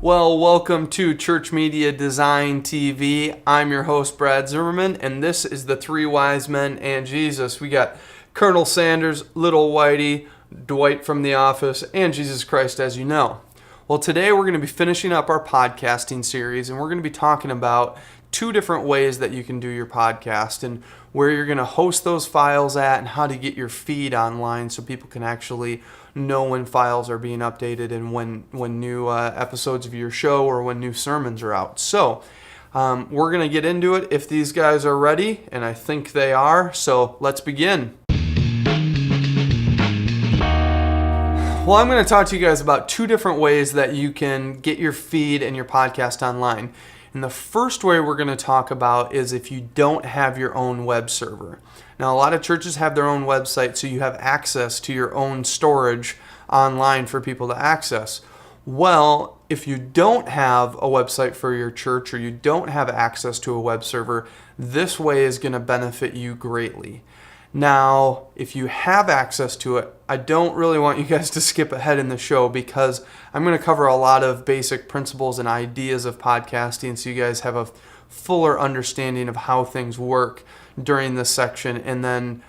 Well, welcome to ChurchMediaDesign.tv. I'm your host, Brad Zimmerman, and this is the Three Wise Men and Jesus. We got Colonel Sanders, Little Whitey, Dwight from The Office, and Jesus Christ, as you know. Well, today we're going to be finishing up our podcasting series, and we're going to be talking about two different ways that you can do your podcast and where you're going to host those files at and how to get your feed online so people can actually know when files are being updated and when new episodes of your show or when new sermons are out. So we're going to get into it if these guys are ready, and I think they are. So let's begin. Well, I'm going to talk to you guys about two different ways that you can get your feed and your podcast online. And the first way we're going to talk about is if you don't have your own web server. Now, a lot of churches have their own website, so you have access to your own storage online for people to access. Well, if you don't have a website for your church or you don't have access to a web server, this way is going to benefit you greatly. Now, if you have access to it, I don't really want you guys to skip ahead in the show because I'm going to cover a lot of basic principles and ideas of podcasting so you guys have a fuller understanding of how things work during this section, and then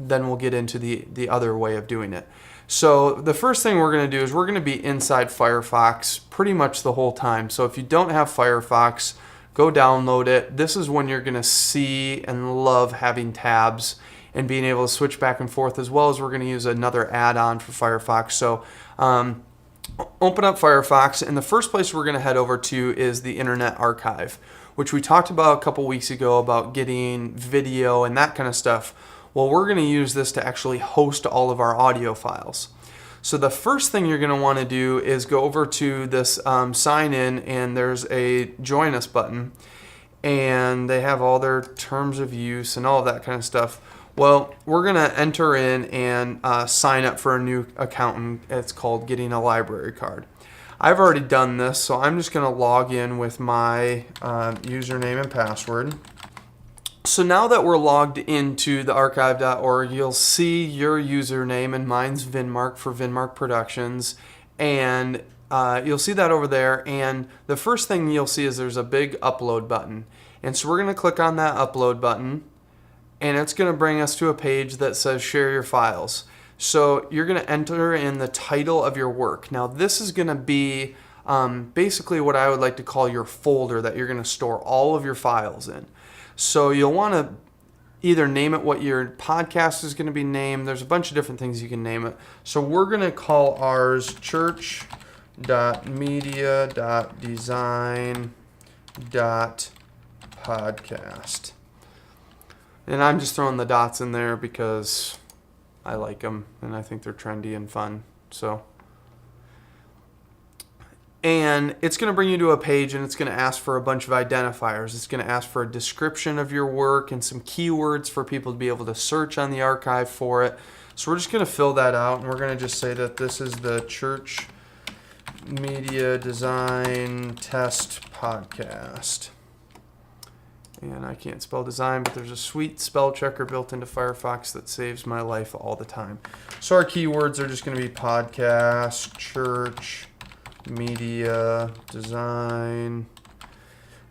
we'll get into the other way of doing it. So the first thing we're going to do is we're going to be inside Firefox pretty much the whole time. So if you don't have Firefox, go download it. This is when you're going to see and love having tabs and being able to switch back and forth, as well as we're going to use another add-on for Firefox. So open up Firefox, and the first place we're going to head over to is the Internet Archive, which we talked about a couple weeks ago about getting video and that kind of stuff. Well, we're going to use this to actually host all of our audio files. So the first thing you're going to want to do is go over to this sign in, and there's a join us button, and they have all their terms of use and all of that kind of stuff. Well, we're going to enter in and sign up for a new account, and it's called getting a library card. I've already done this, so I'm just going to log in with my username and password. So now that we're logged into the archive.org, you'll see your username, and mine's Vinmark for Vinmark Productions, and you'll see that over there, and the first thing you'll see is there's a big upload button. And so we're going to click on that upload button, and it's going to bring us to a page that says share your files. So you're going to enter in the title of your work. Now this is going to be basically what I would like to call your folder that you're going to store all of your files in. So you'll want to either name it what your podcast is going to be named. There's a bunch of different things you can name it. So we're going to call ours ChurchMediaDesign.podcast. And I'm just throwing the dots in there because I like them and I think they're trendy and fun. And it's going to bring you to a page, and it's going to ask for a bunch of identifiers. It's going to ask for a description of your work and some keywords for people to be able to search on the archive for it. So we're just going to fill that out, and we're going to just say that this is the Church Media Design Test Podcast. And I can't spell design, but there's a sweet spell checker built into Firefox that saves my life all the time. So our keywords are just going to be podcast, church, media, design,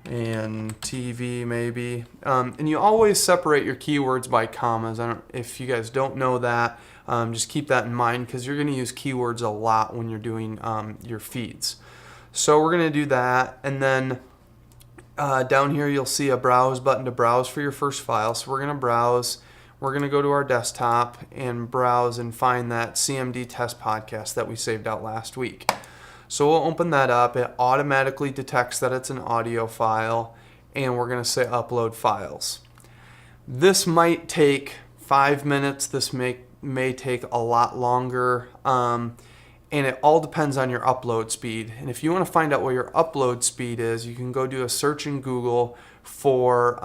and TV maybe. And you always separate your keywords by commas. If you guys don't know that, just keep that in mind because you're going to use keywords a lot when you're doing your feeds. So we're going to do that, and then down here you'll see a browse button to browse for your first file. So we're going to browse. We're going to go to our desktop and browse and find that CMD test podcast that we saved out last week. So we'll open that up. It automatically detects that it's an audio file, and we're going to say upload files. This might take 5 minutes. This may take a lot longer, and it all depends on your upload speed. And if you want to find out what your upload speed is, you can go do a search in Google for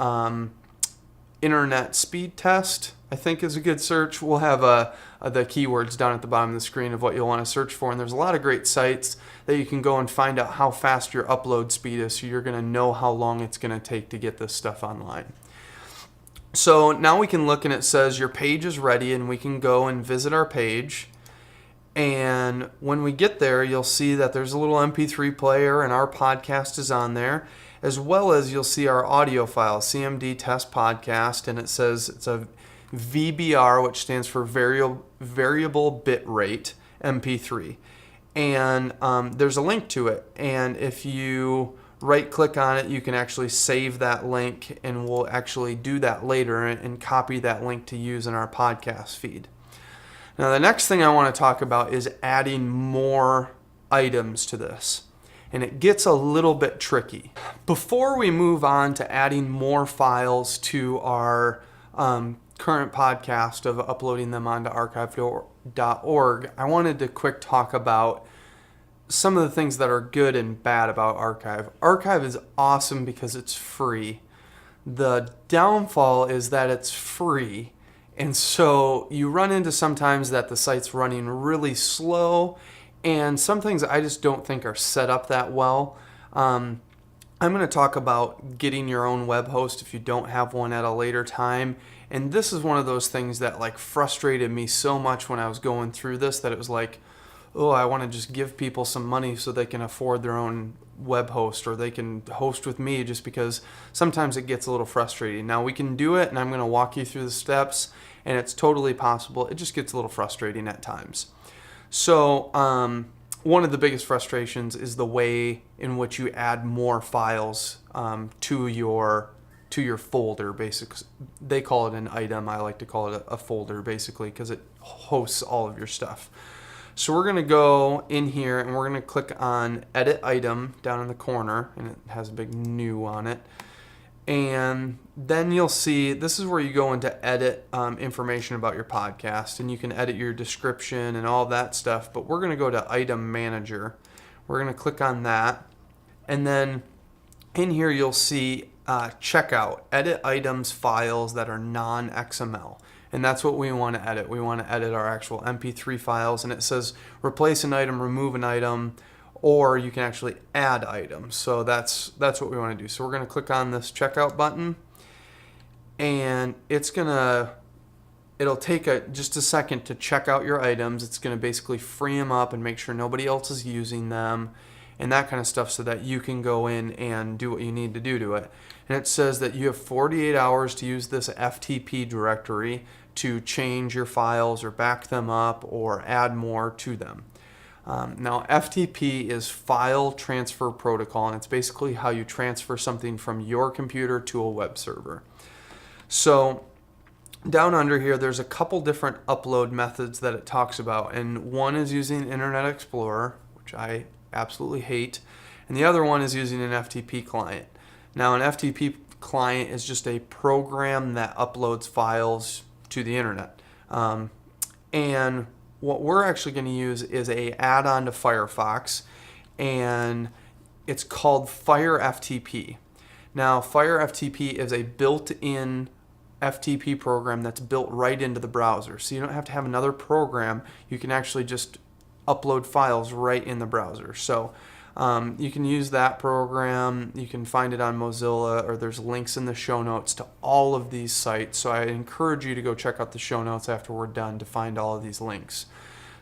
internet speed test, I think is a good search. We'll have the keywords down at the bottom of the screen of what you'll want to search for. And there's a lot of great sites that you can go and find out how fast your upload speed is, so you're going to know how long it's going to take to get this stuff online. So now we can look and it says your page is ready, and we can go and visit our page. And when we get there, you'll see that there's a little MP3 player and our podcast is on there, as well as you'll see our audio file, CMD test podcast, and it says it's a VBR, which stands for variable bit rate MP3. And there's a link to it. And if you right click on it, you can actually save that link, and we'll actually do that later and copy that link to use in our podcast feed. Now, the next thing I want to talk about is adding more items to this. And it gets a little bit tricky. Before we move on to adding more files to our current podcast of uploading them onto archive.org, I wanted to quick talk about some of the things that are good and bad about Archive. Archive is awesome because it's free. The downfall is that it's free. And so you run into sometimes that the site's running really slow, and some things I just don't think are set up that well. I'm going to talk about getting your own web host if you don't have one at a later time. And this is one of those things that like frustrated me so much when I was going through this, that it was like, oh, I want to just give people some money so they can afford their own web host, or they can host with me, just because sometimes it gets a little frustrating. Now we can do it, and I'm going to walk you through the steps, and it's totally possible. It just gets a little frustrating at times. So one of the biggest frustrations is the way in which you add more files to your folder. Basically, they call it an item. I like to call it a folder, basically, because it hosts all of your stuff. So we're going to go in here, and we're going to click on Edit Item down in the corner, and it has a big new on it. And then you'll see this is where you go into edit information about your podcast, and you can edit your description and all that stuff. But we're going to go to Item Manager. We're going to click on that, and then in here you'll see Checkout, edit items files that are non-XML. And that's what we want to edit. We want to edit our actual MP3 files, and it says replace an item, remove an item, or you can actually add items. So that's what we want to do. So we're going to click on this checkout button, and it'll take just a second to check out your items. It's going to basically free them up and make sure nobody else is using them and that kind of stuff, so that you can go in and do what you need to do to it. And it says that you have 48 hours to use this FTP directory to change your files or back them up or add more to them. Now, FTP is File Transfer Protocol, and it's basically how you transfer something from your computer to a web server. So down under here, there's a couple different upload methods that it talks about, and one is using Internet Explorer, which I absolutely hate, and the other one is using an FTP client. Now, an FTP client is just a program that uploads files to the internet. And what we're actually going to use is a add-on to Firefox, and it's called FireFTP. Now, FireFTP is a built-in FTP program that's built right into the browser. So you don't have to have another program. You can actually just upload files right in the browser. So you can use that program. You can find it on Mozilla, or there's links in the show notes to all of these sites. So I encourage you to go check out the show notes after we're done to find all of these links.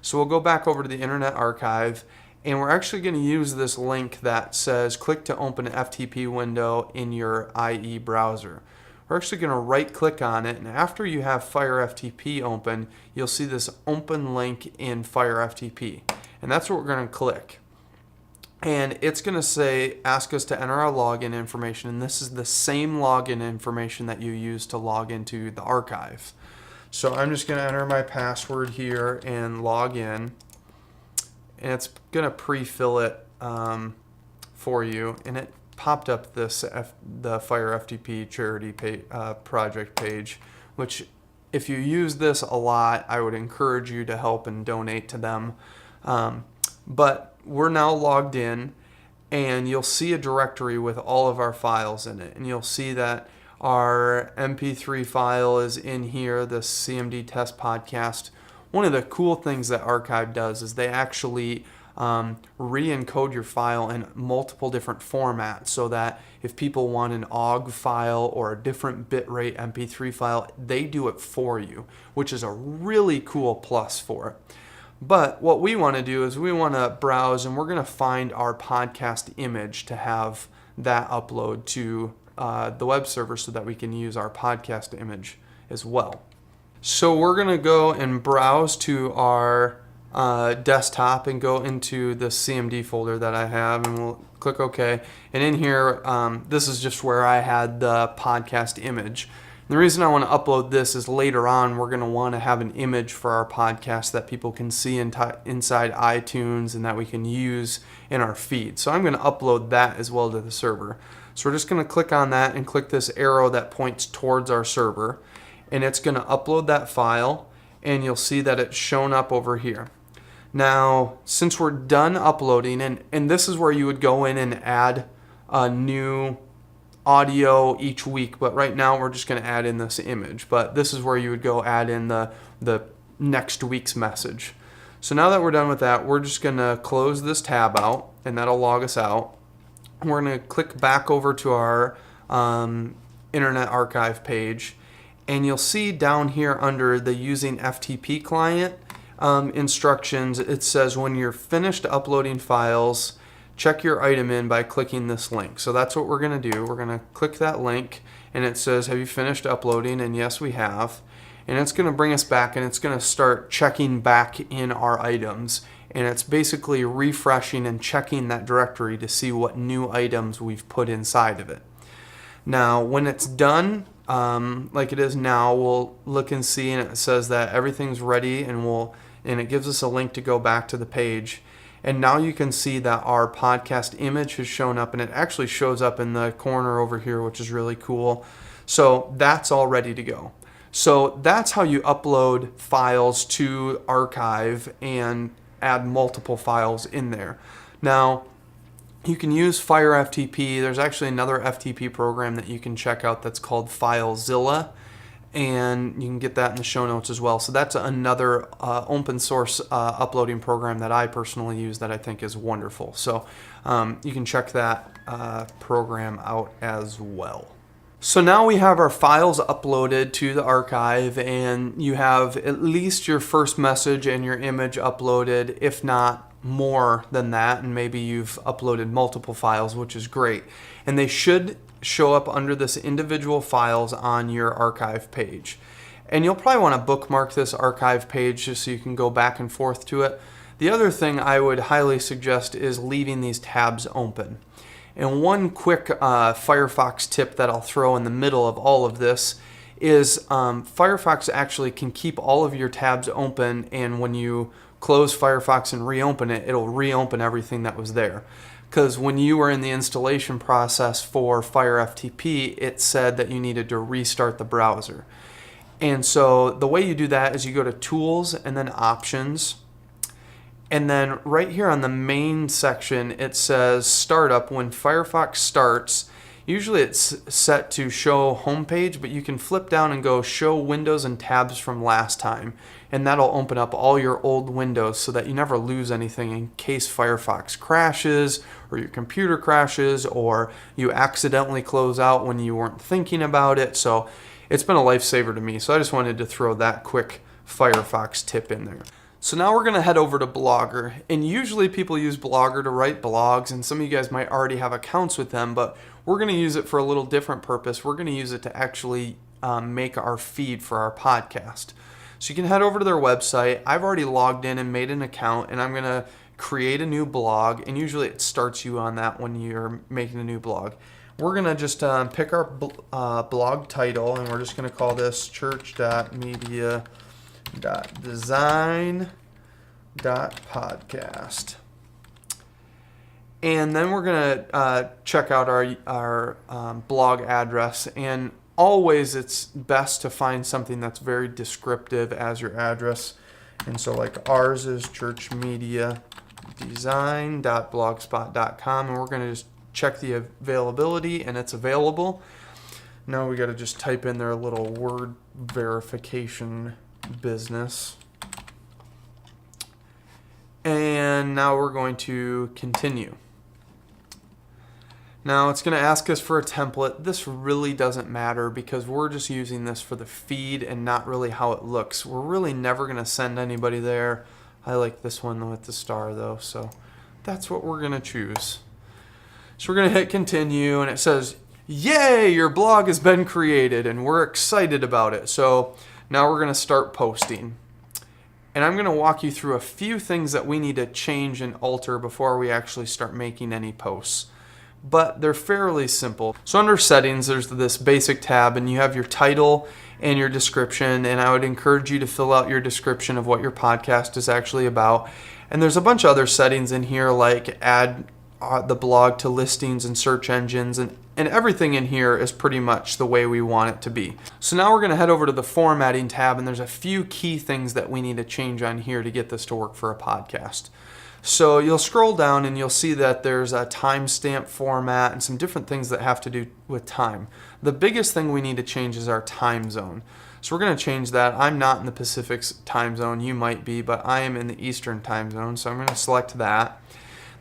So we'll go back over to the Internet Archive, and we're actually going to use this link that says click to open an FTP window in your IE browser. We're actually going to right click on it, and after you have FireFTP open, you'll see this open link in FireFTP, and that's what we're going to click. And it's going to ask us to enter our login information, and this is the same login information that you use to log into the archive. So I'm just going to enter my password here and log in, and it's going to pre-fill it for you, and it popped up the FireFTP charity project page, which if you use this a lot, I would encourage you to help and donate to them. But we're now logged in, and you'll see a directory with all of our files in it, and you'll see that our MP3 file is in here, the CMD test podcast. One of the cool things that Archive does is they actually re-encode your file in multiple different formats, so that if people want an OGG file or a different bitrate MP3 file, they do it for you, which is a really cool plus for it. But what we want to do is we want to browse and we're going to find our podcast image to have that upload to the web server so that we can use our podcast image as well. So we're going to go and browse to our desktop and go into the CMD folder that I have, and we'll click OK. And in here, this is just where I had the podcast image. The reason I want to upload this is later on we're going to want to have an image for our podcast that people can see inside iTunes and that we can use in our feed. So I'm going to upload that as well to the server. So we're just going to click on that and click this arrow that points towards our server. And it's going to upload that file, and you'll see that it's shown up over here. Now, since we're done uploading, and this is where you would go in and add a new audio each week, but right now we're just going to add in this image, but this is where you would go add in the next week's message. So now that we're done with that, we're just going to close this tab out, and that'll log us out. We're going to click back over to our Internet Archive page, and you'll see down here under the using FTP client instructions, it says when you're finished uploading files, check your item in by clicking this link. So that's what we're going to do. We're going to click that link, and it says, have you finished uploading? And yes, we have. And it's going to bring us back, and it's going to start checking back in our items. And it's basically refreshing and checking that directory to see what new items we've put inside of it. Now, when it's done, like it is now, we'll look and see, and it says that everything's ready, and it gives us a link to go back to the page. And now you can see that our podcast image has shown up, and it actually shows up in the corner over here, which is really cool. So that's all ready to go. So that's how you upload files to Archive and add multiple files in there. Now, you can use FireFTP. There's actually another FTP program that you can check out that's called FileZilla, and you can get that in the show notes as well. So that's another open source uploading program that I personally use that I think is wonderful. So you can check that program out as well. So now we have our files uploaded to the archive, and you have at least your first message and your image uploaded, if not more than that, and maybe you've uploaded multiple files, which is great. And they should show up under this individual files on your archive page. And you'll probably want to bookmark this archive page just so you can go back and forth to it. The other thing I would highly suggest is leaving these tabs open. And one quick Firefox tip that I'll throw in the middle of all of this is Firefox actually can keep all of your tabs open, and when you close Firefox and reopen it, it'll reopen everything that was there. Because when you were in the installation process for FireFTP, it said that you needed to restart the browser. And so the way you do that is you go to Tools and then Options. And then right here on the main section, it says Startup. When Firefox starts, usually it's set to show homepage, but you can flip down and go show windows and tabs from last time. And that'll open up all your old windows so that you never lose anything in case Firefox crashes or your computer crashes or you accidentally close out when you weren't thinking about it. So it's been a lifesaver to me. So I just wanted to throw that quick Firefox tip in there. So now we're going to head over to Blogger, and usually people use Blogger to write blogs, and some of you guys might already have accounts with them, but we're going to use it for a little different purpose. We're going to use it to actually make our feed for our podcast. So you can head over to their website. I've already logged in and made an account, and I'm going to create a new blog, and usually it starts you on that when you're making a new blog. We're going to just pick our blog title, and we're just going to call this ChurchMediaDesign.podcast. And then we're going to check out our blog address. And always it's best to find something that's very descriptive as your address. And so like ours is ChurchMediaDesign.blogspot.com. And we're going to just check the availability, and it's available. Now we got to just type in their little word verification business. And now we're going to continue. Now it's going to ask us for a template. This really doesn't matter because we're just using this for the feed and not really how it looks. We're really never going to send anybody there I like this one with the star though, so that's what we're going to choose. So we're going to hit continue, and it says, yay, your blog has been created, and we're excited about it. So now we're going to start posting. And I'm going to walk you through a few things that we need to change and alter before we actually start making any posts. But they're fairly simple. So under settings, there's this basic tab, and you have your title and your description, and I would encourage you to fill out your description of what your podcast is actually about. And there's a bunch of other settings in here, like add the blog to listings and search engines, and everything in here is pretty much the way we want it to be. So now we're going to head over to the formatting tab, and there's a few key things that we need to change on here to get this to work for a podcast. So you'll scroll down and you'll see that there's a timestamp format and some different things that have to do with time. The biggest thing we need to change is our time zone. So we're going to change that. I'm not in the Pacific time zone. You might be, but I am in the Eastern time zone. So I'm going to select that.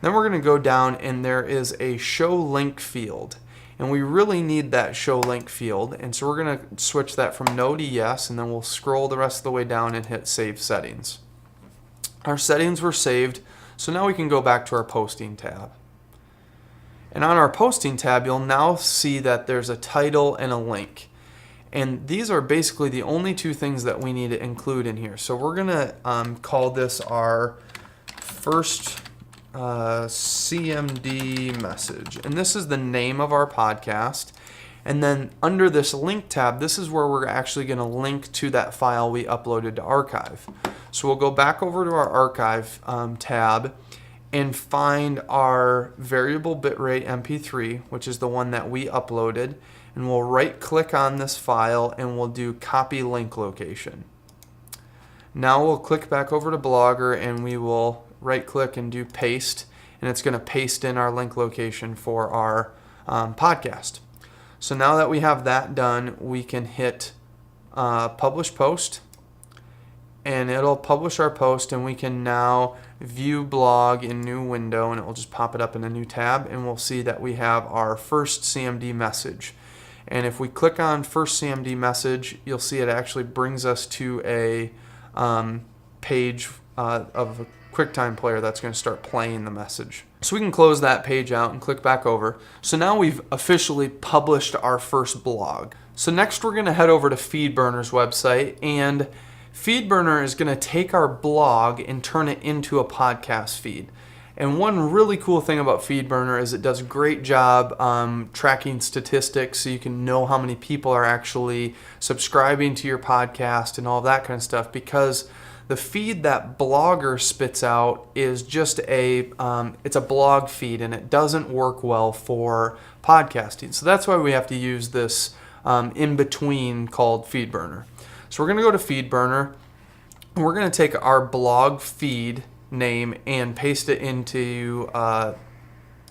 Then we're going to go down, and there is a show link field. And we really need that show link field. And so we're going to switch that from no to yes, and then we'll scroll the rest of the way down and hit save settings. Our settings were saved. So now we can go back to our posting tab. And on our posting tab, you'll now see that there's a title and a link. And these are basically the only two things that we need to include in here. So we're going to call this our first CMD message. And this is the name of our podcast. And then under this link tab, this is where we're actually going to link to that file we uploaded to archive. So we'll go back over to our archive tab and find our variable bitrate MP3, which is the one that we uploaded. And we'll right click on this file and we'll do copy link location. Now we'll click back over to Blogger and we will right click and do paste. And it's going to paste in our link location for our podcast. So now that we have that done, we can hit publish post, and it'll publish our post, and we can now view blog in new window, and it will just pop it up in a new tab, and we'll see that we have our first CMD message. And if we click on first CMD message, you'll see it actually brings us to a page of a QuickTime player that's going to start playing the message. So we can close that page out and click back over. So now we've officially published our first blog. So next we're going to head over to Feedburner's website, and Feedburner is going to take our blog and turn it into a podcast feed. And one really cool thing about Feedburner is it does a great job tracking statistics, so you can know how many people are actually subscribing to your podcast and all that kind of stuff, because the feed that Blogger spits out is just it's a blog feed, and it doesn't work well for podcasting. So that's why we have to use this in between called Feedburner. So we're going to go to Feedburner, and we're going to take our blog feed name and paste it into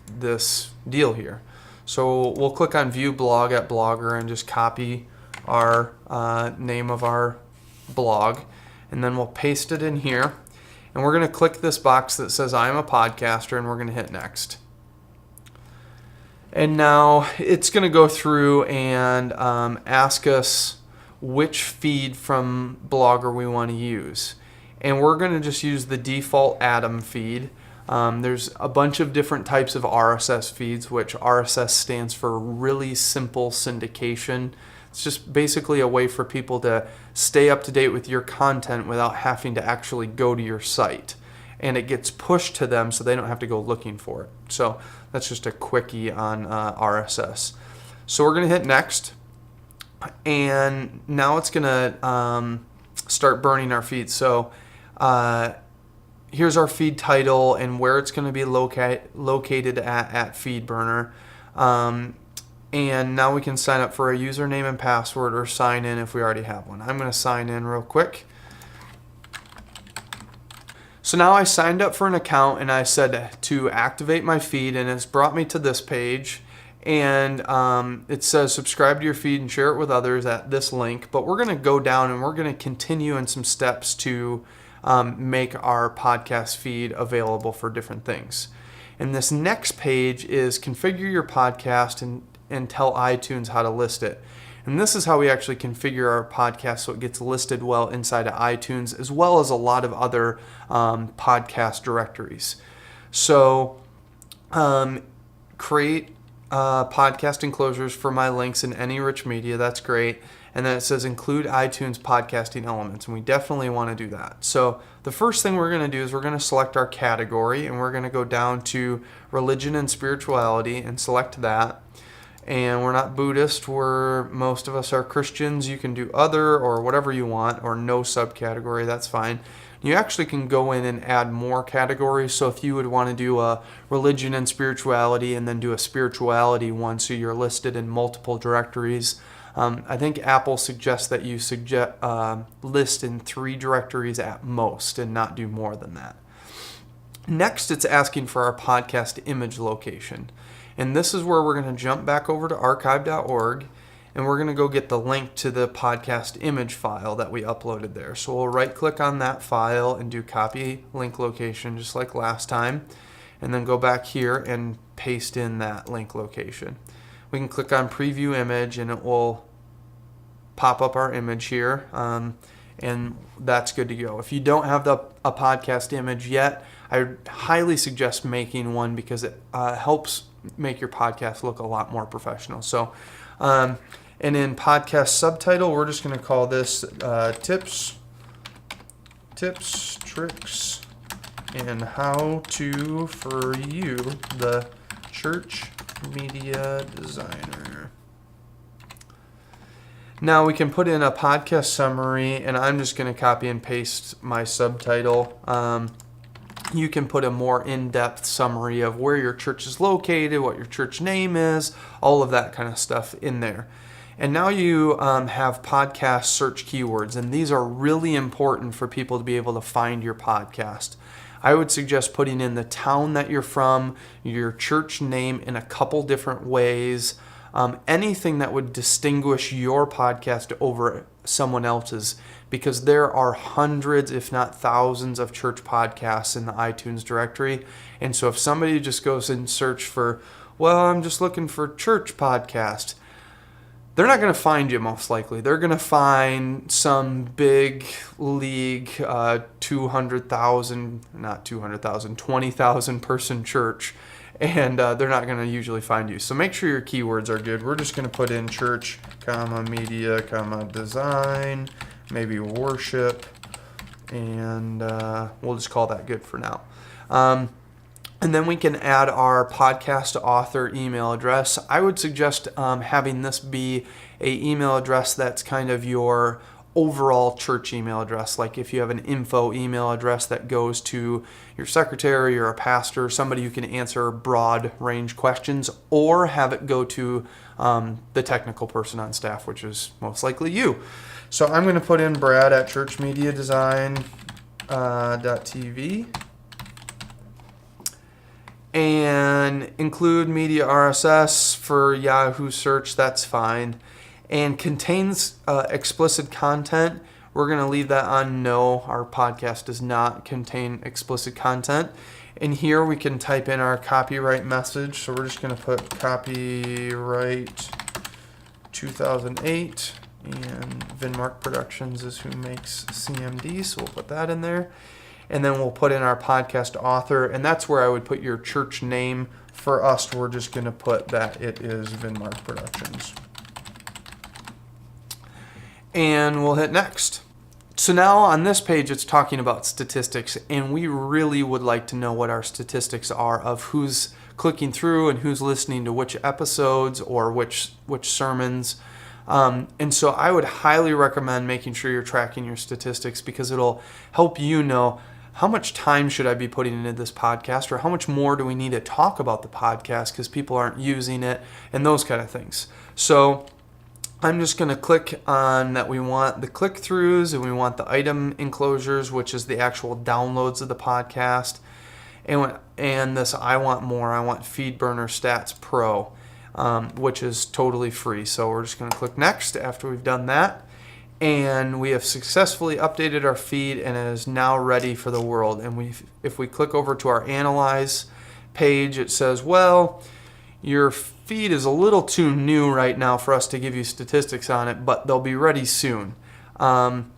this deal here. So we'll click on View Blog at Blogger and just copy our name of our blog. And then we'll paste it in here. And we're going to click this box that says I am a podcaster, and we're going to hit next. And now it's going to go through and ask us which feed from Blogger we want to use. And we're going to just use the default Atom feed. There's a bunch of different types of RSS feeds, which RSS stands for really simple syndication. It's just basically a way for people to stay up to date with your content without having to actually go to your site. And it gets pushed to them so they don't have to go looking for it. So that's just a quickie on RSS. So we're going to hit next. And now it's going to start burning our feed. So here's our feed title and where it's going to be located at Feedburner. And now we can sign up for a username and password, or sign in if we already have one. I'm going to sign in real quick. So now I signed up for an account, and I said to activate my feed, and it's brought me to this page. And it says subscribe to your feed and share it with others at this link. But we're going to go down and we're going to continue in some steps to make our podcast feed available for different things. And this next page is configure your podcast and tell iTunes how to list it. And this is how we actually configure our podcast so it gets listed well inside of iTunes, as well as a lot of other podcast directories. So create podcast enclosures for my links in any rich media. That's great. And then it says include iTunes podcasting elements, and we definitely want to do that. So the first thing we're going to do is we're going to select our category, and we're going to go down to religion and spirituality and select that. And we're not Buddhist, most of us are Christians. You can do other or whatever you want, or no subcategory, that's fine. You actually can go in and add more categories. So if you would want to do a religion and spirituality and then do a spirituality one, so you're listed in multiple directories. I think Apple suggests that you list in 3 directories at most and not do more than that. Next, it's asking for our podcast image location. And this is where we're going to jump back over to archive.org, and we're going to go get the link to the podcast image file that we uploaded there. So we'll right-click on that file and do copy link location just like last time, and then go back here and paste in that link location. We can click on preview image and it will pop up our image here, and that's good to go. If you don't have a podcast image yet, I highly suggest making one because it helps make your podcast look a lot more professional. So, and in podcast subtitle, we're just going to call this tips, tricks, and how to for you, the church media designer. Now we can put in a podcast summary, and I'm just going to copy and paste my subtitle. You can put a more in-depth summary of where your church is located, what your church name is, all of that kind of stuff in there. And now you have podcast search keywords, and these are really important for people to be able to find your podcast. I would suggest putting in the town that you're from, your church name in a couple different ways, anything that would distinguish your podcast over someone else's, because there are hundreds, if not thousands, of church podcasts in the iTunes directory. And so if somebody just goes and search for, well, I'm just looking for church podcast, they're not going to find you most likely. They're going to find some big league 20,000 person church, and they're not going to usually find you. So make sure your keywords are good. We're just going to put in church, media, design, maybe worship, and we'll just call that good for now. And then we can add our podcast author email address. I would suggest having this be an email address that's kind of your overall church email address. Like if you have an info email address that goes to your secretary or a pastor, somebody who can answer broad range questions, or have it go to the technical person on staff, which is most likely you. So I'm going to put in Brad at ChurchMediaDesign.tv. And include media RSS for Yahoo search, that's fine. And contains explicit content, we're going to leave that on no. Our podcast does not contain explicit content. And here we can type in our copyright message. So we're just going to put copyright 2008. And Vinmark Productions is who makes CMD, so we'll put that in there. And then we'll put in our podcast author, and that's where I would put your church name. For us, we're just going to put that it is Vinmark Productions. And we'll hit next. So now on this page, it's talking about statistics, and we really would like to know what our statistics are of who's clicking through and who's listening to which episodes or which sermons. And so I would highly recommend making sure you're tracking your statistics, because it'll help you know how much time should I be putting into this podcast, or how much more do we need to talk about the podcast because people aren't using it, and those kind of things. So I'm just going to click on that we want the click-throughs and we want the item enclosures, which is the actual downloads of the podcast. And this I want more. I want Feedburner Stats Pro, which is totally free. So we're just going to click next after we've done that. And we have successfully updated our feed, and it is now ready for the world. And if we click over to our Analyze page, it says, well, Your feed is a little too new right now for us to give you statistics on it, but they'll be ready soon. And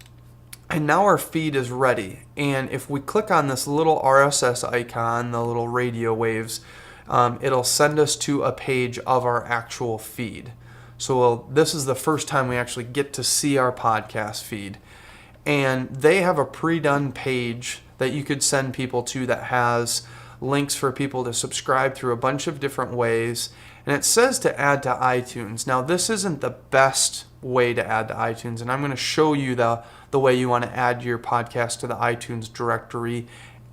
now our feed is ready. And if we click on this little RSS icon, the little radio waves, it'll send us to a page of our actual feed. So this is the first time we actually get to see our podcast feed. And they have a pre-done page that you could send people to that has links for people to subscribe through a bunch of different ways. And it says to add to iTunes. Now, this isn't the best way to add to iTunes, and I'm going to show you the way you want to add your podcast to the iTunes directory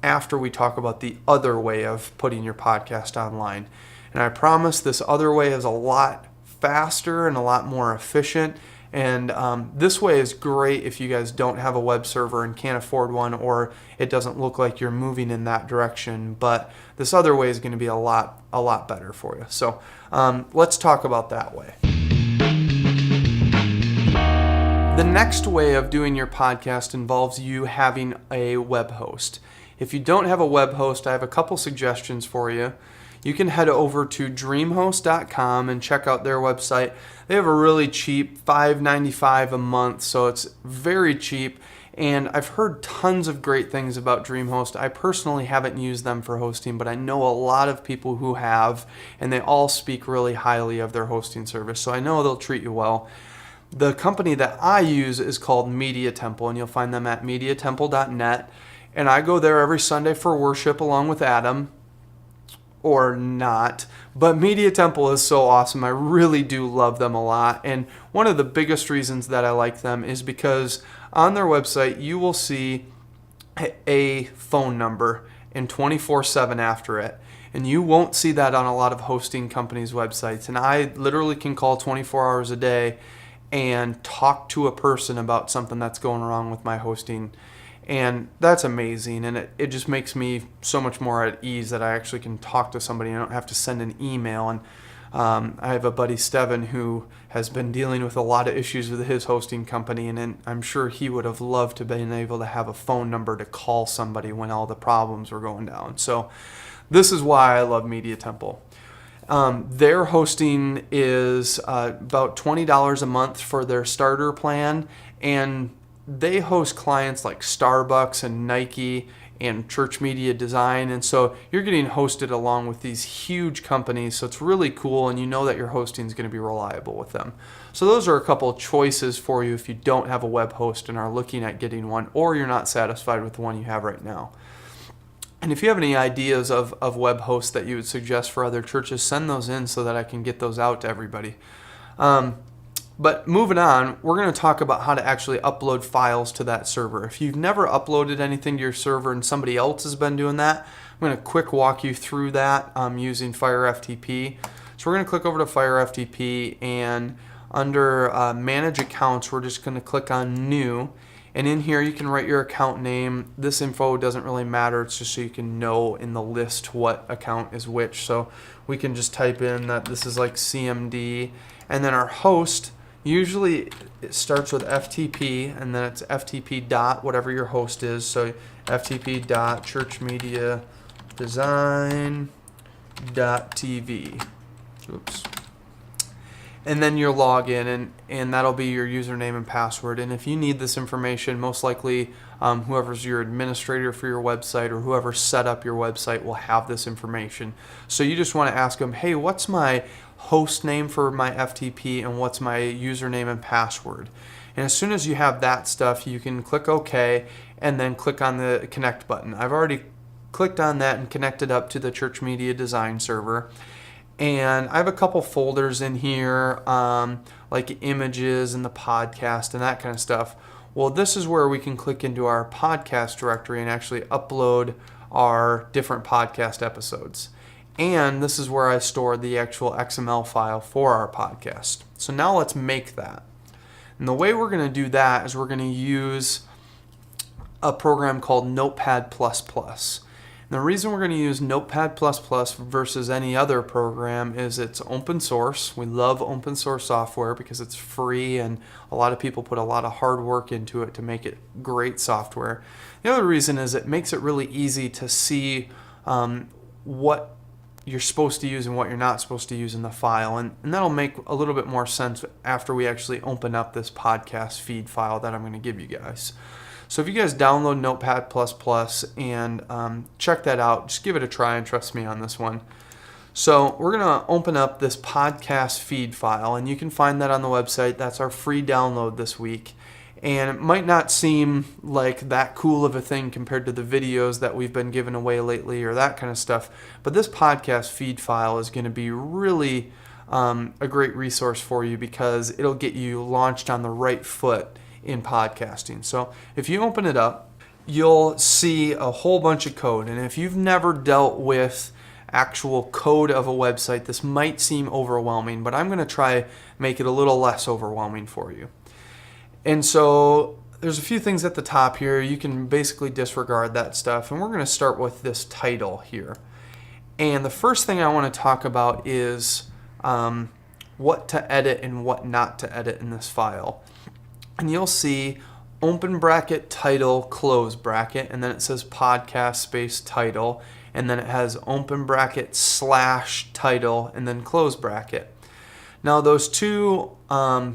after we talk about the other way of putting your podcast online. And I promise this other way is a lot faster and a lot more efficient. And this way is great if you guys don't have a web server and can't afford one, or it doesn't look like you're moving in that direction. But this other way is going to be a lot better for you. So let's talk about that way. The next way of doing your podcast involves you having a web host. If you don't have a web host, I have a couple suggestions for you. You can head over to dreamhost.com and check out their website. They have a really cheap $5.95 a month, so it's very cheap. And I've heard tons of great things about DreamHost. I personally haven't used them for hosting, but I know a lot of people who have, and they all speak really highly of their hosting service. So I know they'll treat you well. The company that I use is called Media Temple, and you'll find them at mediatemple.net. And I go there every Sunday for worship along with Adam. Or not, but Media Temple is so awesome. I really do love them a lot. And one of the biggest reasons that I like them is because on their website you will see a phone number and 24/7 after it. And you won't see that on a lot of hosting companies' websites. And I literally can call 24 hours a day and talk to a person about something that's going wrong with my hosting. And that's amazing, and it just makes me so much more at ease that I actually can talk to somebody. I don't have to send an email. And I have a buddy, Steven, who has been dealing with a lot of issues with his hosting company, and I'm sure he would have loved to have been able to have a phone number to call somebody when all the problems were going down. So this is why I love Media Temple. Their hosting is about $20 a month for their starter plan, and they host clients like Starbucks and Nike and Church Media Design, and so you're getting hosted along with these huge companies, so it's really cool, and you know that your hosting is going to be reliable with them. So those are a couple of choices for you if you don't have a web host and are looking at getting one, or you're not satisfied with the one you have right now. And if you have any ideas of web hosts that you would suggest for other churches, send those in so that I can get those out to everybody. But moving on, we're going to talk about how to actually upload files to that server. If you've never uploaded anything to your server and somebody else has been doing that, I'm going to quick walk you through that using FireFTP. So we're going to click over to FireFTP, and under Manage Accounts, we're just going to click on New. And in here, you can write your account name. This info doesn't really matter. It's just so you can know in the list what account is which. So we can just type in that this is like CMD. And then our host, usually it starts with FTP, and then it's FTP dot whatever your host is. So FTP dot ChurchMediaDesign.tv. Oops. And then your login, and that'll be your username and password. And if you need this information, most likely whoever's your administrator for your website or whoever set up your website will have this information. So you just want to ask them, hey, what's my host name for my FTP and what's my username and password? And as soon as you have that stuff, you can click OK and then click on the connect button. I've already clicked on that and connected up to the Church Media Design server. And I have a couple folders in here, like images and the podcast and that kind of stuff. Well, this is where we can click into our podcast directory and actually upload our different podcast episodes. And this is where I store the actual XML file for our podcast. So now let's make that. And the way we're going to do that is we're going to use a program called Notepad++. The reason we're going to use Notepad++ versus any other program is it's open source. We love open source software because it's free, and a lot of people put a lot of hard work into it to make it great software. The other reason is it makes it really easy to see what you're supposed to use and what you're not supposed to use in the file. And that'll make a little bit more sense after we actually open up this podcast feed file that I'm going to give you guys. So if you guys download Notepad++ and check that out, just give it a try and trust me on this one. So we're going to open up this podcast feed file, and you can find that on the website. That's our free download this week. And it might not seem like that cool of a thing compared to the videos that we've been giving away lately or that kind of stuff. But this podcast feed file is going to be really a great resource for you because it'll get you launched on the right foot in podcasting. So if you open it up, you'll see a whole bunch of code. And if you've never dealt with actual code of a website, this might seem overwhelming, but I'm going to try make it a little less overwhelming for you. And so there's a few things at the top here. You can basically disregard that stuff. And we're going to start with this title here. And the first thing I want to talk about is what to edit and what not to edit in this file. And you'll see open bracket title, close bracket, and then it says podcast space title. And then it has open bracket / title and then close bracket. Now those two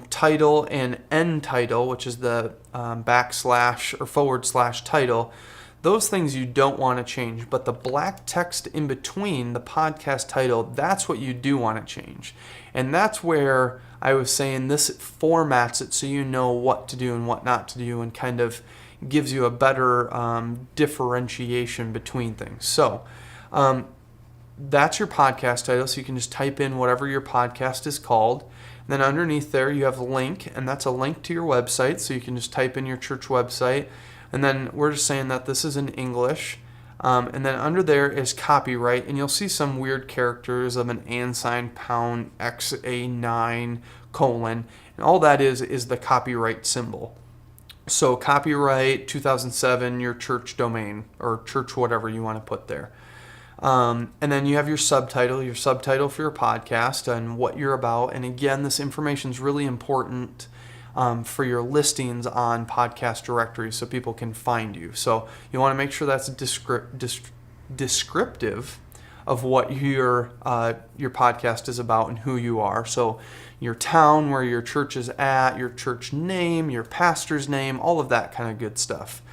title and end title, which is the / or / title, those things you don't want to change. But the black text in between the podcast title, that's what you do want to change. And that's where I was saying this formats it so you know what to do and what not to do and kind of gives you a better differentiation between things. So that's your podcast title, so you can just type in whatever your podcast is called. And then underneath there you have a link, and that's a link to your website, so you can just type in your church website. And then we're just saying that this is in English. And then under there is copyright, and you'll see some weird characters of an &, pound, XA9, : and all that is the copyright symbol. So copyright 2007, your church domain, or church whatever you want to put there. And then you have your subtitle for your podcast and what you're about. And again, this information is really important for your listings on podcast directories so people can find you. So you want to make sure that's descriptive of what your podcast is about and who you are. So your town, where your church is at, your church name, your pastor's name, all of that kind of good stuff.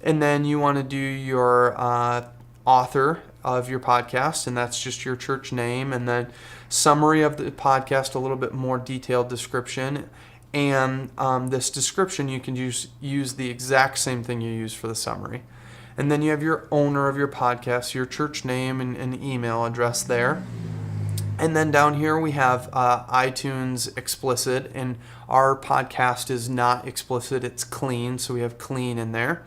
And then you want to do your author of your podcast, and that's just your church name, and then summary of the podcast, a little bit more detailed description. And this description, you can use the exact same thing you use for the summary. And then you have your owner of your podcast, your church name and email address there. And then down here we have iTunes explicit, and our podcast is not explicit, it's clean, so we have clean in there.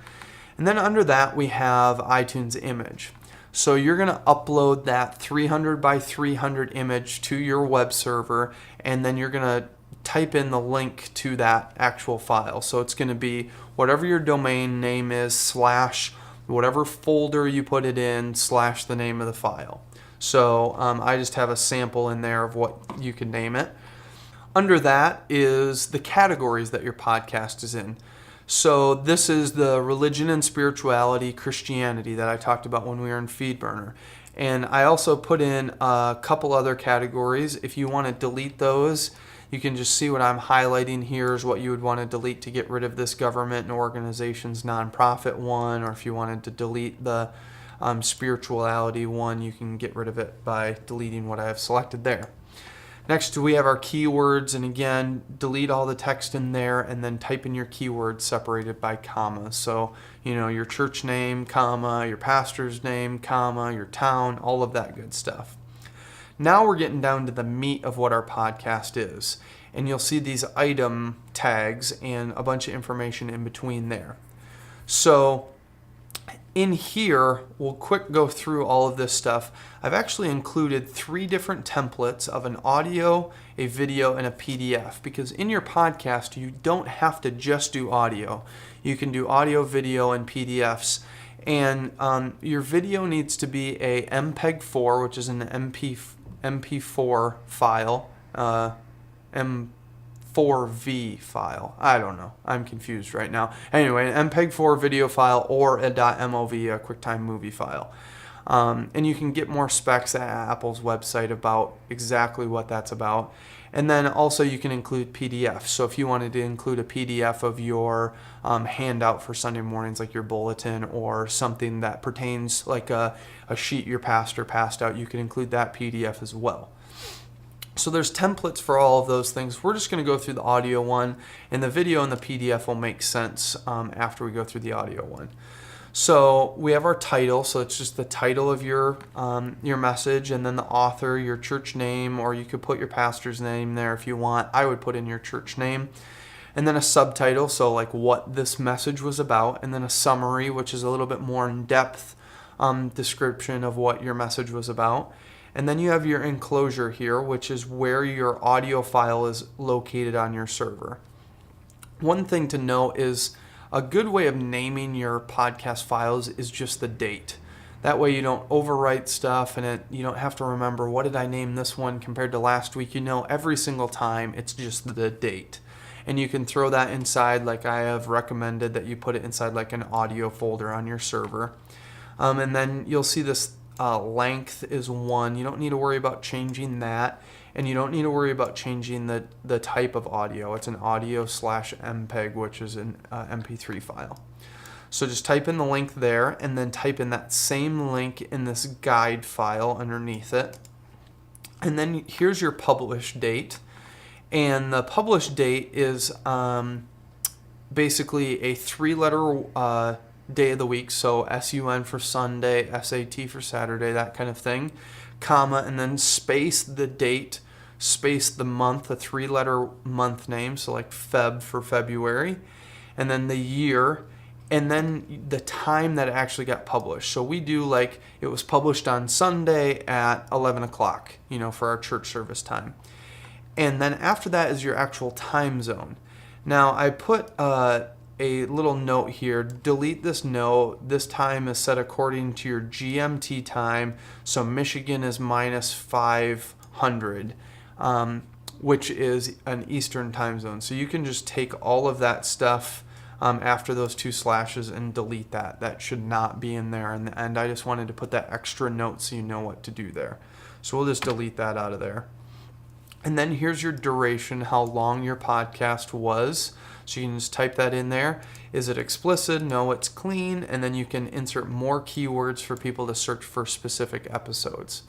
And then under that we have iTunes image. So you're going to upload that 300 by 300 image to your web server, and then you're going to type in the link to that actual file. So it's going to be whatever your domain name is / whatever folder you put it in / the name of the file. So I just have a sample in there of what you can name it. Under that is the categories that your podcast is in. So this is the religion and spirituality, Christianity that I talked about when we were in Feedburner. And I also put in a couple other categories. If you want to delete those, you can just see what I'm highlighting here is what you would want to delete to get rid of this government and organizations nonprofit one, or if you wanted to delete the spirituality one, you can get rid of it by deleting what I have selected there. Next, we have our keywords, and again, delete all the text in there and then type in your keywords separated by commas. So, your church name, comma, your pastor's name, comma, your town, all of that good stuff. Now we're getting down to the meat of what our podcast is. And you'll see these item tags and a bunch of information in between there. So in here, we'll quick go through all of this stuff. I've actually included 3 different templates of an audio, a video, and a PDF, because in your podcast, you don't have to just do audio. You can do audio, video, and PDFs. And your video needs to be a MPEG-4, which is an MP4 file, M4V file. I don't know. I'm confused right now. Anyway, an MPEG-4 video file or a .mov, a QuickTime movie file. And you can get more specs at Apple's website about exactly what that's about. And then also you can include PDFs. So if you wanted to include a PDF of your handout for Sunday mornings, like your bulletin, or something that pertains like a sheet your pastor passed out, you can include that PDF as well. So there's templates for all of those things. We're just going to go through the audio one, and the video and the PDF will make sense after we go through the audio one. So we have our title, so it's just the title of your message, and then the author, your church name, or you could put your pastor's name there if you want. I would put in your church name. And then a subtitle, so like what this message was about, and then a summary, which is a little bit more in-depth description of what your message was about. And then you have your enclosure here, which is where your audio file is located on your server. One thing to note is a good way of naming your podcast files is just the date. That way you don't overwrite stuff, and you don't have to remember, what did I name this one compared to last week? You know, every single time it's just the date. And you can throw that inside, like I have recommended that you put it inside like an audio folder on your server. And then you'll see this length is 1. You don't need to worry about changing that. And you don't need to worry about changing the type of audio. It's an audio/MPEG, which is an MP3 file. So just type in the link there, and then type in that same link in this guide file underneath it. And then here's your publish date. And the publish date is basically a 3-letter day of the week. So SUN for Sunday, SAT for Saturday, that kind of thing. Comma, and then space the date, space the month, a 3-letter month name, so like Feb for February, and then the year, and then the time that it actually got published. So we do like it was published on Sunday at 11 o'clock, for our church service time. And then after that is your actual time zone. Now I put a little note here. Delete this note. This time is set according to your GMT time. So Michigan is -500, which is an Eastern time zone. So you can just take all of that stuff after those 2 slashes and delete that. That should not be in there. And I just wanted to put that extra note so you know what to do there. So we'll just delete that out of there. And then here's your duration, how long your podcast was. So you can just type that in there. Is it explicit? No, it's clean. And then you can insert more keywords for people to search for specific episodes.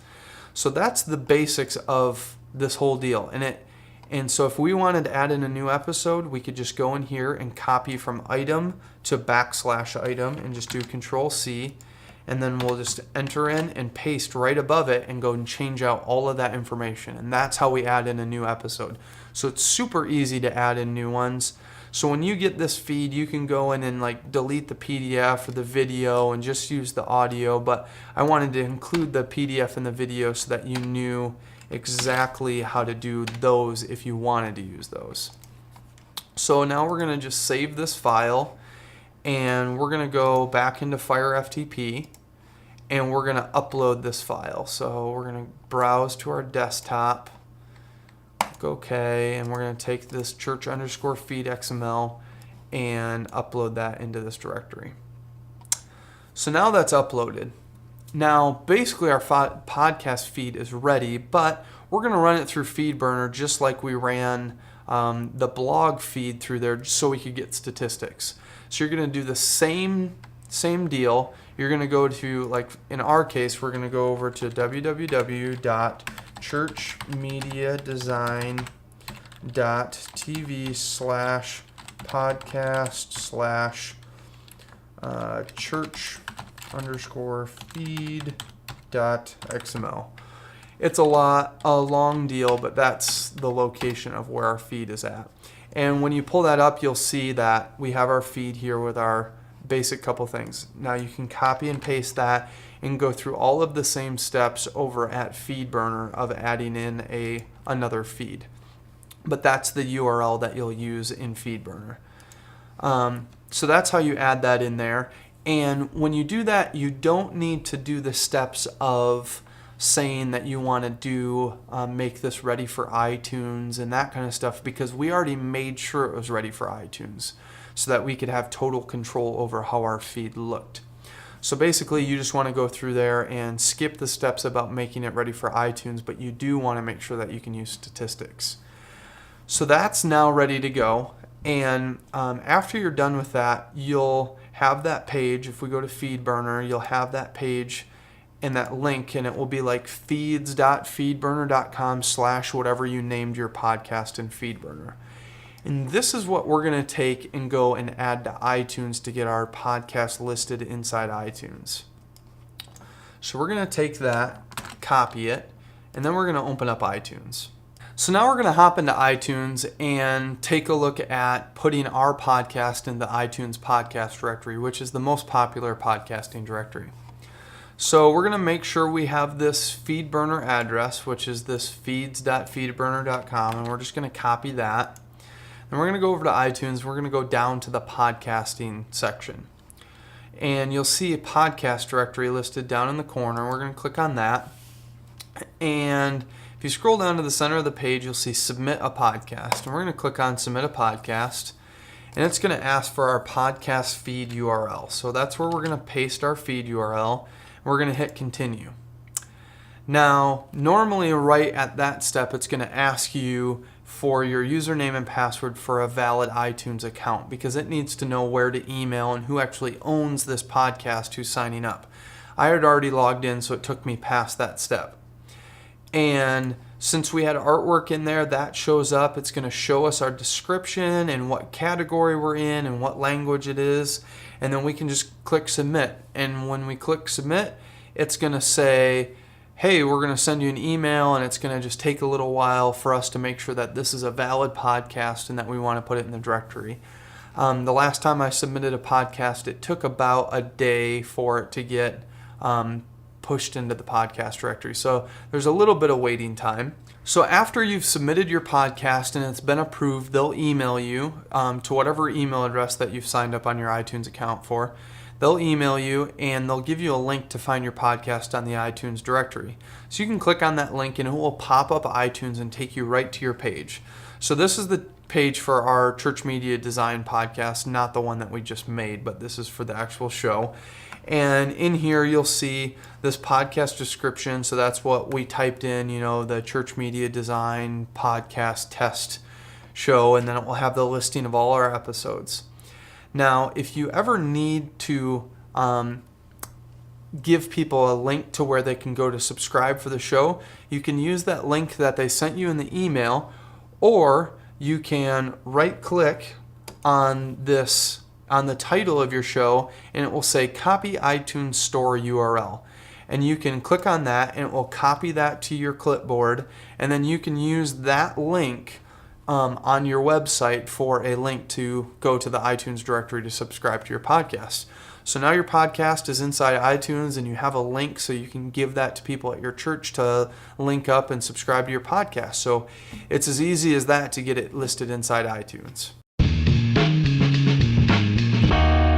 So that's the basics of this whole deal. And so if we wanted to add in a new episode, we could just go in here and copy from item to /item and just do Control-C. And then we'll just enter in and paste right above it and go and change out all of that information. And that's how we add in a new episode. So it's super easy to add in new ones. So when you get this feed, you can go in and like delete the PDF or the video and just use the audio. But I wanted to include the PDF and the video so that you knew exactly how to do those if you wanted to use those. So now we're going to just save this file, and we're going to go back into FireFTP, and we're going to upload this file. So we're going to browse to our desktop, click OK, and we're going to take this church_feed XML and upload that into this directory. So now that's uploaded. Now basically our podcast feed is ready, but we're going to run it through Feedburner just like we ran the blog feed through there so we could get statistics. So you're going to do the same deal. You're going to go to, like in our case, we're going to go over to www.churchmediadesign.tv/podcast/church_feed.xml. It's a long deal, but that's the location of where our feed is at. And when you pull that up, you'll see that we have our feed here with our basic couple things. Now you can copy and paste that and go through all of the same steps over at Feedburner of adding in another feed. But that's the URL that you'll use in Feedburner. So that's how you add that in there. And when you do that, you don't need to do the steps of saying that you want to make this ready for iTunes and that kind of stuff, because we already made sure it was ready for iTunes so that we could have total control over how our feed looked. So basically, you just want to go through there and skip the steps about making it ready for iTunes, but you do want to make sure that you can use statistics. So that's now ready to go. And after you're done with that, you'll have that page. If we go to Feedburner, you'll have that page and that link, and it will be like feeds.feedburner.com/whatever you named your podcast in Feedburner. And this is what we're going to take and go and add to iTunes to get our podcast listed inside iTunes. So we're going to take that, copy it, and then we're going to open up iTunes. So now we're going to hop into iTunes and take a look at putting our podcast in the iTunes podcast directory, which is the most popular podcasting directory. So we're going to make sure we have this Feedburner address, which is this feeds.feedburner.com, and we're just going to copy that. Then we're going to go over to iTunes. We're going to go down to the podcasting section. And you'll see a podcast directory listed down in the corner. We're going to click on that. And if you scroll down to the center of the page, you'll see Submit a Podcast. And we're going to click on Submit a Podcast. And it's going to ask for our podcast feed URL. So that's where we're going to paste our feed URL. We're going to hit Continue. Now, normally right at that step, it's going to ask you for your username and password for a valid iTunes account because it needs to know where to email and who actually owns this podcast who's signing up. I had already logged in, so it took me past that step. And since we had artwork in there, that shows up. It's going to show us our description and what category we're in and what language it is. And then we can just click Submit. And when we click Submit, it's going to say, hey, we're going to send you an email, and it's going to just take a little while for us to make sure that this is a valid podcast and that we want to put it in the directory. The last time I submitted a podcast, it took about a day for it to get pushed into the podcast directory. So there's a little bit of waiting time. So after you've submitted your podcast and it's been approved, they'll email you to whatever email address that you've signed up on your iTunes account for. They'll email you and they'll give you a link to find your podcast on the iTunes directory. So you can click on that link and it will pop up iTunes and take you right to your page. So this is the page for our Church Media Design podcast, not the one that we just made, but this is for the actual show. And in here you'll see this podcast description. So that's what we typed in, the Church Media Design podcast test show, and then it will have the listing of all our episodes. Now, if you ever need to give people a link to where they can go to subscribe for the show, you can use that link that they sent you in the email, or you can right-click on the title of your show, and it will say Copy iTunes Store URL. And you can click on that, and it will copy that to your clipboard, and then you can use that link on your website for a link to go to the iTunes directory to subscribe to your podcast. So now your podcast is inside iTunes and you have a link so you can give that to people at your church to link up and subscribe to your podcast. So it's as easy as that to get it listed inside iTunes.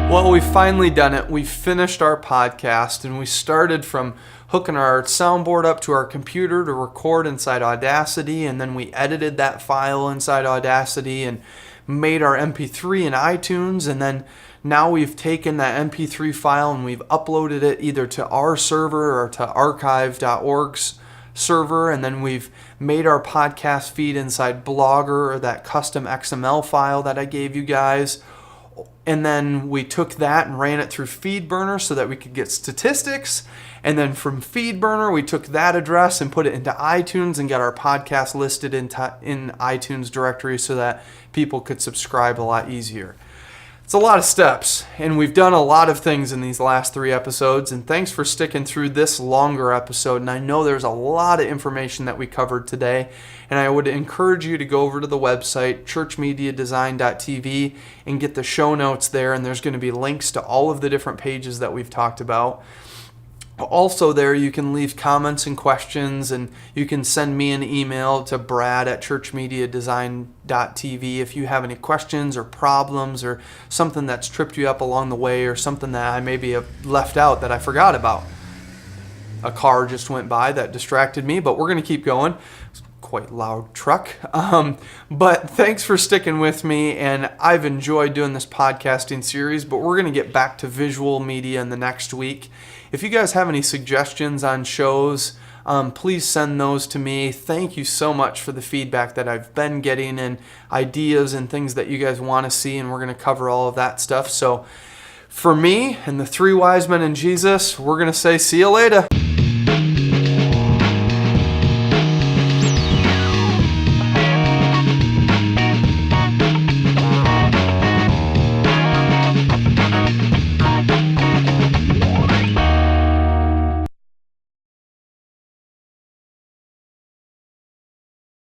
Well, we've finally done it. We've finished our podcast and we started from hooking our soundboard up to our computer to record inside Audacity, and then we edited that file inside Audacity and made our MP3 in iTunes, and then now we've taken that MP3 file and we've uploaded it either to our server or to archive.org's server, and then we've made our podcast feed inside Blogger or that custom XML file that I gave you guys. And then we took that and ran it through Feedburner so that we could get statistics. And then from Feedburner, we took that address and put it into iTunes and got our podcast listed in iTunes directory so that people could subscribe a lot easier. It's a lot of steps, and we've done a lot of things in these last 3 episodes, and thanks for sticking through this longer episode. And I know there's a lot of information that we covered today, and I would encourage you to go over to the website, ChurchMediaDesign.tv, and get the show notes there, and there's going to be links to all of the different pages that we've talked about. Also there, you can leave comments and questions, and you can send me an email to brad@ChurchMediaDesign.tv if you have any questions or problems or something that's tripped you up along the way or something that I maybe have left out that I forgot about. A car just went by that distracted me, but we're going to keep going. quite loud truck. But thanks for sticking with me, and I've enjoyed doing this podcasting series, but we're going to get back to visual media in the next week. If you guys have any suggestions on shows, please send those to me. Thank you so much for the feedback that I've been getting and ideas and things that you guys want to see, and we're going to cover all of that stuff. So for me and the three wise men and Jesus, we're going to say see you later.